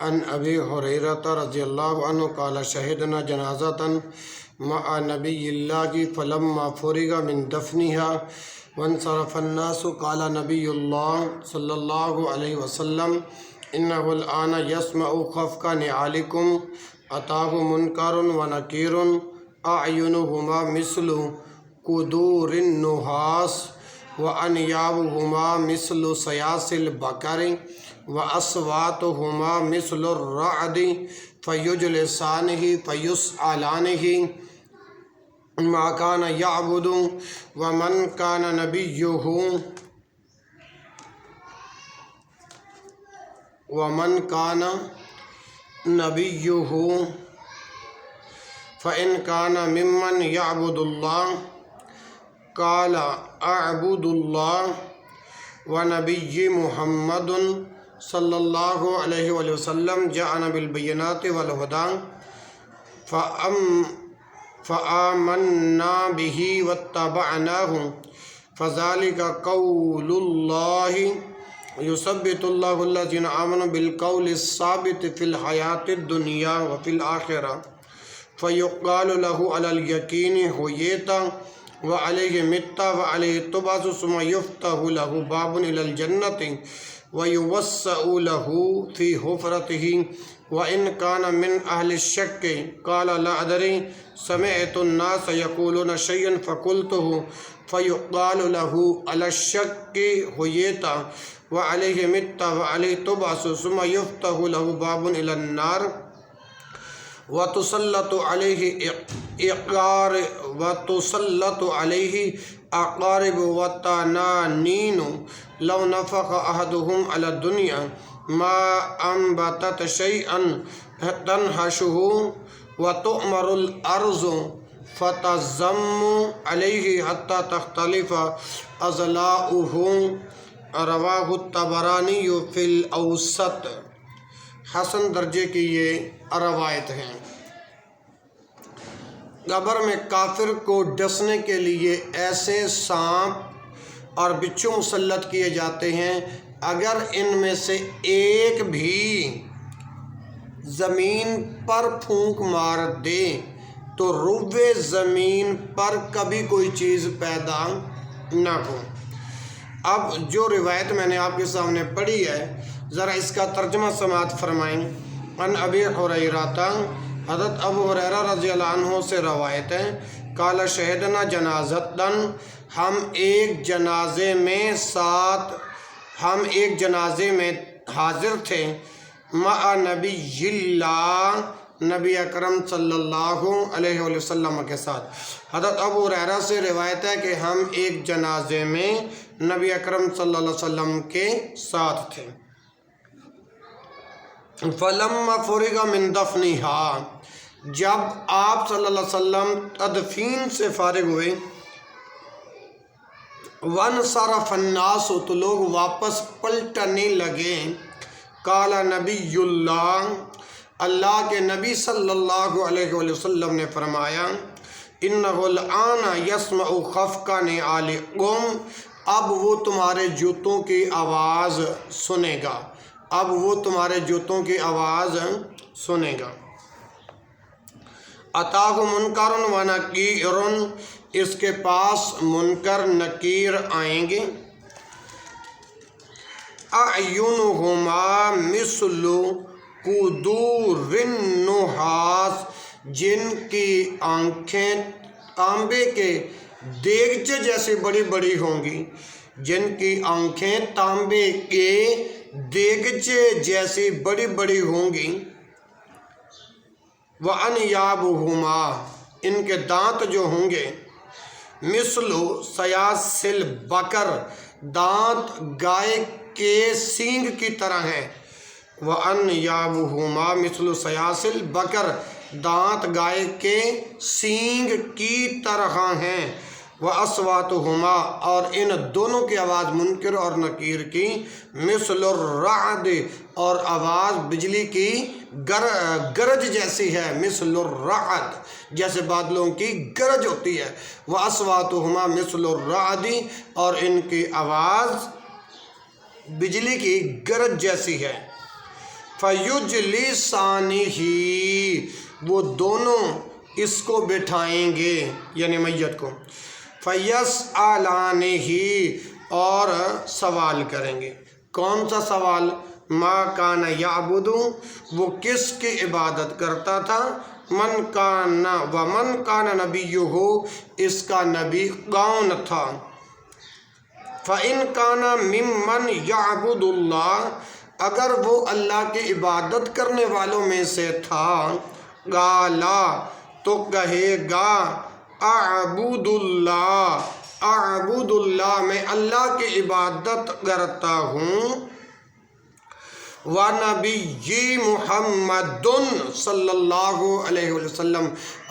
عن ابی ہریرہ رضی اللہ عنہ قال شہدنا جنازۃ مع نبی اللہ فلما فرغ من دفنها وانصرف الناس قال نبی اللہ صلی اللہ علیہ وسلم انه الآن يسمع خفق نعالكم اتاه منکر ونکیر اعینهما مثل قدور النحاس وانیابهما مثل سیاس البقر وأصواتهما مثل الرعد فيجلسانه فيسألانه ما كان يعبد ومن كان نبيه فإن كان ممن يعبد الله قال أعبد الله ونبي محمد صلی اللہ علیہ وآلہ وسلم جاءنا بالبینات والہدى فآمنا به واتبعناه فذلك قول الله يثبت الله الذين آمنوا بالقول الثابت في الحياة الدنيا وفي الآخرة فيقال له على اليقين حييت وعليه مت وعليه تبعث ثم يفتح له باب إلى الجنة ويوسع له في حفرته وإن كان من أهل الشك قال لا أدري سمعت الناس يقولون شيئا فقلته فيقال له على الشك حييت وعليه مت وعليه تبعث ثم يفتح له باب إلى النار وتسلط عليه أقارب وتنانين لو نفق أحدهم على الدنيا ما أنبتت شيئا تنحشه وتؤمر الأرض فتزم عليه حتى تختلف أضلاعه رواہ الطبرانی فی الأوسط۔ حسن درجے کی یہ روایت ہے۔ قبر میں کافر کو ڈسنے کے لیے ایسے سانپ اور بچھو مسلط کیے جاتے ہیں، اگر ان میں سے ایک بھی زمین پر پھونک مار دے تو روئے زمین پر کبھی کوئی چیز پیدا نہ ہو۔ اب جو روایت میں نے آپ کے سامنے پڑھی ہے، ذرا اس کا ترجمہ سماعت فرمائیں۔ عن ابی ہریرہ، حضرت ابو ہریرہ رضی اللہ عنہ سے روایت ہے، قال شہدنا جنازتاً، ہم ایک جنازے میں حاضر تھے، مع نبی اللہ، نبی اکرم صلی اللہ علیہ وآلہ وسلم کے ساتھ۔ حضرت ابو ہریرہ سے روایت ہے کہ ہم ایک جنازے میں نبی اکرم صلی اللہ علیہ وسلم کے ساتھ تھے۔ فلما فرغ من دفنها، جب آپ صلی اللہ علیہ وسلم تدفین سے فارغ ہوئے، وانصرف الناس، تو لوگ واپس پلٹنے لگے، قال نبی اللہ، اللہ کے نبی صلی اللہ علیہ وآلہ وسلم نے فرمایا، انہ الآن یسمع خفق نعالکم، اب وہ تمہارے جوتوں کی آواز سنے گا، اب وہ تمہارے جوتوں کی آواز سنے گا۔ اتاہ منکر و نکیر، اس کے پاس منکر نکیر آئیں گے، اعینہما مثل قدور النحاس، جن کی آنکھیں تانبے کے دیگچے جیسی بڑی بڑی ہوں گی، جن کی آنکھیں تانبے کے دیگچے جیسی بڑی بڑی ہوں گی، وَأَنْيَابُهُمَا، ان کے دانت جو ہوں گے، مثل سیاس البقر، دانت گائے کے سینگ کی طرح ہیں، وَأَنْيَابُهُمَا مثل سیاس البقر، دانت گائے کے سینگ کی طرح ہیں، وَأَصْوَاتُهُمَا، اور ان دونوں کی آواز منکر اور نکیر کی، مثل الرعد، اور آواز بجلی کی گرج جیسی ہے، مثل الرعد، جیسے بادلوں کی گرج ہوتی ہے، وَأَصْوَاتُهُمَا مثل الرعد، اور ان کی آواز بجلی کی گرج جیسی ہے، فَيُجْلِسَانِهِ، وہ دونوں اس کو بٹھائیں گے یعنی میت کو، فَيَسْأَلَانِهِ، اور سوال کریں گے۔ کون سا سوال؟ ما کان یعبد، وہ کس کی عبادت کرتا تھا، من کان ومن کان نبیہ، اس کا نبی کون تھا، فَإِن كَانَ مِمَّنْ يَعْبُدُ اللَّهَ، اگر وہ اللہ کی عبادت کرنے والوں میں سے تھا، قَالَ، تو کہے گا، اعبد اللہ، اعبد اللہ، میں اللہ کی عبادت کرتا ہوں، وَنَبِيِّ مُحَمَّدٌ صلی اللہ علیہ وسلم،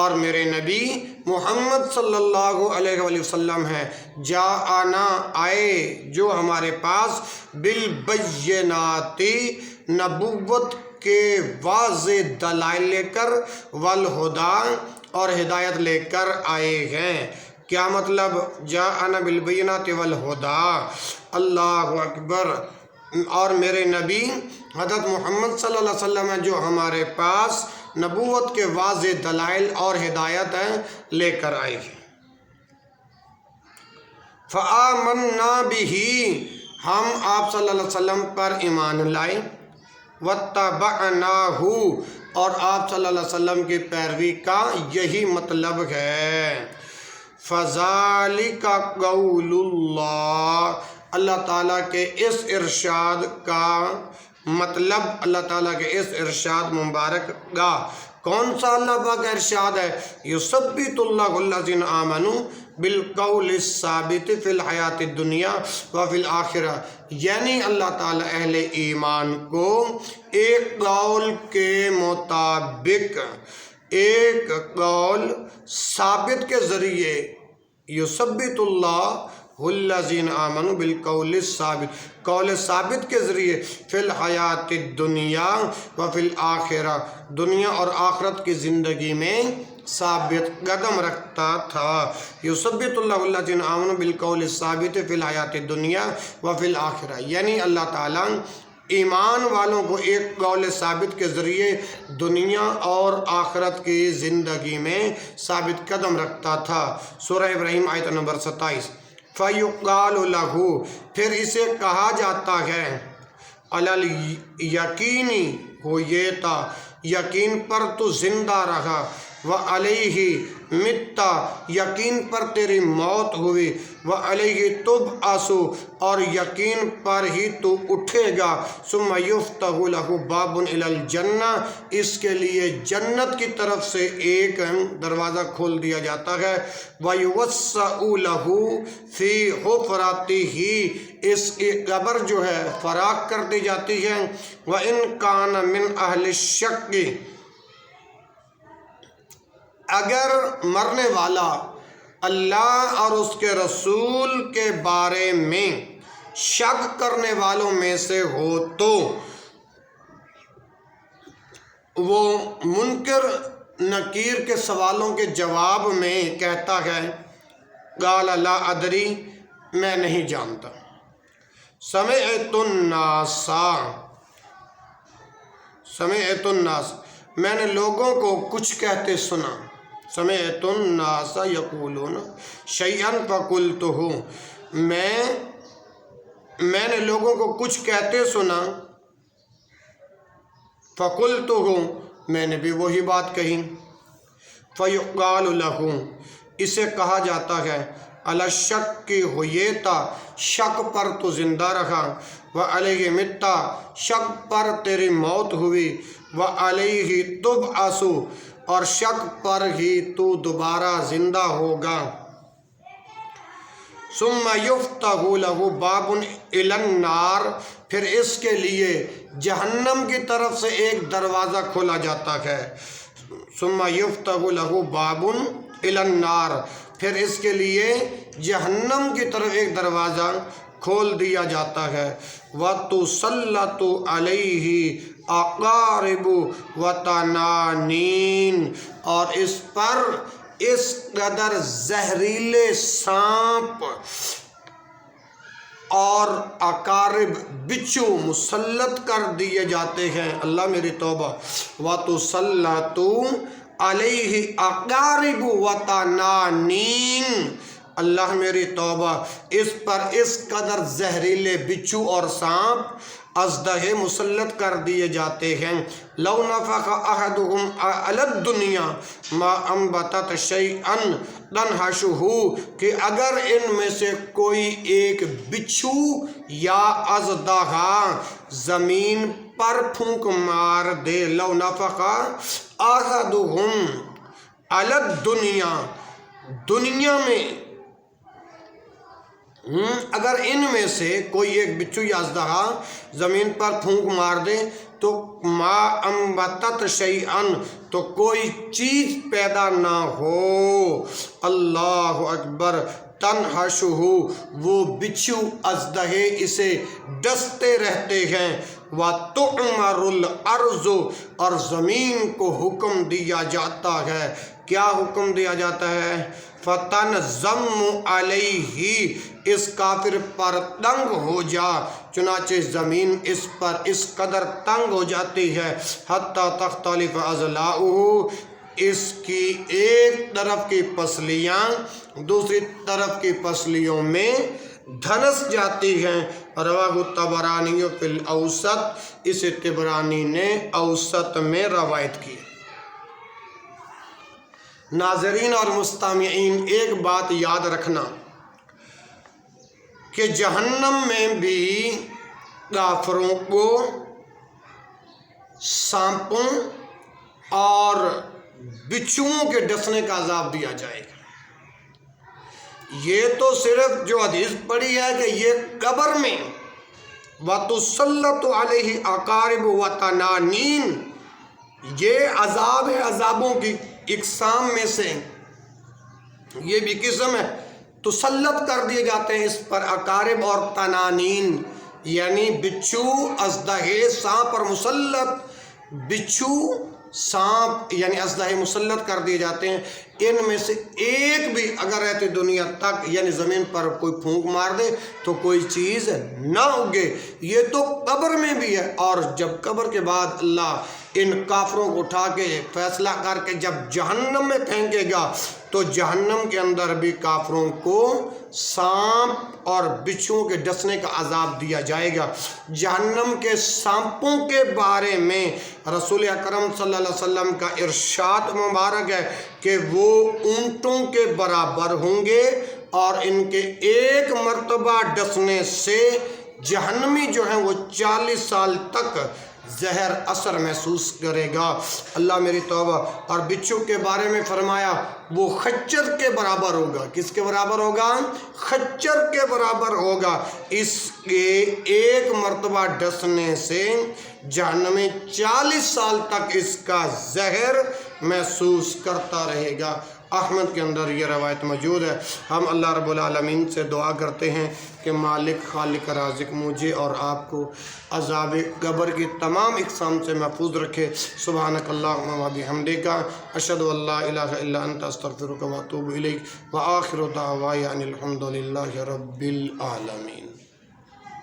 اور میرے نبی محمد صلی اللہ علیہ وسلم ہے، جاءنا، آئے جو ہمارے پاس، بالبینات، نبوت کے واضح دلائل لے کر، والہدا، اور ہدایت لے کر آئے ہیں۔ کیا مطلب؟ جاءنا بالبینات والہدا، اللہ اکبر، اور میرے نبی حضرت محمد صلی اللہ علیہ وسلم ہیں جو ہمارے پاس نبوت کے واضح دلائل اور ہدایت لے کر آئے ہیں۔ فآمنا بہ، ہم آپ صلی اللہ علیہ وسلم پر ایمان لائے، واتبعناہ، اور آپ صلی اللہ علیہ وسلم کی پیروی کا یہی مطلب ہے۔ فذالک قول اللہ، اللہ تعالیٰ کے اس ارشاد کا مطلب، اللہ تعالیٰ کے اس ارشاد مبارک کا کون سا اللہ پاک کا ارشاد ہے؟ یثبت اللہ الذین آمنوا بالقول الثابت فی الحیات الدنیا وفی الآخرہ، یعنی اللہ تعالیٰ اہل ایمان کو ایک قول کے مطابق، ایک قول ثابت کے ذریعے، یثبت اللہ الذین آمنوا بالقول الثابت، قول ثابت کے ذریعے، فی الحیات الدنیا وفی الآخرہ، دنیا اور آخرت کی زندگی میں ثابت قدم رکھتا تھا۔ یثبت اللہ الذین آمنوا بالقول الثابت فی الحیات الدنیا وفی الآخرہ، یعنی اللہ تعالیٰ ایمان والوں کو ایک قول ثابت کے ذریعے دنیا اور آخرت کی زندگی میں ثابت قدم رکھتا تھا۔ سورہ ابراہیم آیت نمبر 27۔ فَيُقَالُ لَهُ، پھر اسے کہا جاتا ہے، عَلَى الْيَقِينِ، حُيِّيتَ، یقین پر تو زندہ رہا، وَعَلَيْهِ مِتَّ، یقین پر تیری موت ہوئی، وَعَلَيْهِ تُبْعَثُ، اور یقین پر ہی تو اٹھے گا، ثُمَّ يُفْتَحُ لَهُ بَابٌ إِلَى الْجَنَّةِ، اس کے لیے جنت کی طرف سے ایک دروازہ کھول دیا جاتا ہے، وَيُوَسَّعُ لَهُ فِي حُفْرَتِهِ، اس کی قبر جو ہے فراخ کر دی جاتی ہے، وَإِنْ كَانَ مِنْ أَهْلِ الشَّكِّ، اگر مرنے والا اللہ اور اس کے رسول کے بارے میں شک کرنے والوں میں سے ہو تو وہ منکر نکیر کے سوالوں کے جواب میں کہتا ہے، قال لا ادری، میں نہیں جانتا، سمعت الناس، میں نے لوگوں کو کچھ کہتے سنا، سمعت الناس یقولون شیئا فقلتہ، میں نے لوگوں کو کچھ کہتے سنا، فقلتہ، میں نے بھی وہی بات کہی، فیقال لہ، اسے کہا جاتا ہے، علی الشک حییت، شک پر تو زندہ رہا، وعلیہ مت، شک پر تیری موت ہوئی، وعلیہ تبعث، اور شک پر ہی تو دوبارہ زندہ ہوگا، ثم یفتح لہ باب الی النار، پھر اس کے لیے جہنم کی طرف سے ایک دروازہ کھولا جاتا ہے، ثم یفتح لہ باب الی النار، پھر اس کے لیے جہنم کی طرف ایک دروازہ کھول دیا جاتا ہے، وَتُسَلَّطُ عَلَيْهِ أَقَارِبُ وَتَنَانِينَ، اور اس پر اس قدر زہریلے سانپ اور اقارب بچو مسلط کر دیے جاتے ہیں. اللہ میری توبہ. وَتُسَلَّطُ عَلَيْهِ اقارب وَتَنَانِينَ. اللہ میری توبہ، اس پر اس قدر زہریلے بچھو اور سانپ ازدہے مسلط کر دیے جاتے ہیں. لو نفخ احدهم علی الدنیا ما انبتت شیئا تنحشہ، کہ اگر ان میں سے کوئی ایک بچھو یا اژدہا زمین پر پھونک مار دے. لو نفخ احدهم علی الدنیا، دنیا میں اگر ان میں سے کوئی ایک بچھو یا اژدہا زمین پر پھونک مار دے تو ما انبتت شیئا، تو کوئی چیز پیدا نہ ہو. اللہ اکبر. تنحشہ، وہ بچھو اژدہے اسے ڈستے رہتے ہیں. وَتُعْمَرُ الْأَرْضُ، اور زمین کو حکم دیا جاتا ہے. کیا حکم دیا جاتا ہے؟ فَتَنْزَمُّ عَلَيْهِ، اس کافر پر تنگ ہو جا. چنانچہ زمین اس پر اس قدر تنگ ہو جاتی ہے حتیٰ تختلف اضلاعہ، اس کی ایک طرف کی پسلیاں دوسری طرف کی پسلیوں میں دھنس جاتی ہیں. رواہ الطبرانی فی الاوسط، اسے طبرانی نے اوسط میں روایت کی. ناظرین اور مستمعین، ایک بات یاد رکھنا کہ جہنم میں بھی کافروں کو سانپوں اور بچھوؤں کے ڈسنے کا عذاب دیا جائے گا. یہ تو صرف جو حدیث پڑھی ہے کہ یہ قبر میں وَتُسَلَّطُ عَلَيْهِ اقارب وَتَنَانِينَ، یہ عذاب ہے عذابوں کی اقسام میں سے، یہ بھی قسم ہے. تسلط کر دیے جاتے ہیں اس پر اقارب اور تنانین، یعنی بچھو اژدہے سانپ اور مسلط بچھو سانپ یعنی اژدہے مسلط کر دیے جاتے ہیں. ان میں سے ایک بھی اگر رہتے دنیا تک یعنی زمین پر کوئی پھونک مار دے تو کوئی چیز نہ اگے. یہ تو قبر میں بھی ہے، اور جب قبر کے بعد اللہ ان کافروں کو اٹھا کے فیصلہ کر کے جب جہنم میں پھینکے گا تو جہنم کے اندر بھی کافروں کو سانپ اور بچھوؤں کے ڈسنے کا عذاب دیا جائے گا. جہنم کے سانپوں کے بارے میں رسول اکرم صلی اللہ علیہ وسلم کا ارشاد مبارک ہے کہ وہ اونٹوں کے برابر ہوں گے، اور ان کے ایک مرتبہ ڈسنے سے جہنمی جو ہیں وہ 40 سال تک زہر اثر محسوس کرے گا. اللہ میری توبہ. اور بچھو کے بارے میں فرمایا وہ خچر کے برابر ہوگا. کس کے برابر ہوگا؟ خچر کے برابر ہوگا. اس کے ایک مرتبہ ڈسنے سے جہنمی 40 سال تک اس کا زہر محسوس کرتا رہے گا. احمد کے اندر یہ روایت موجود ہے. ہم اللہ رب العالمین سے دعا کرتے ہیں کہ مالک خالق رازق مجھے اور آپ کو عذاب قبر کی تمام اقسام سے محفوظ رکھے. سبحانک اللہم و بحمدک، اشہد ان لا الہ الا انت، استغفرک و اتوب الیک، وآخر دعوانا ان الحمد للہ رب العالمین.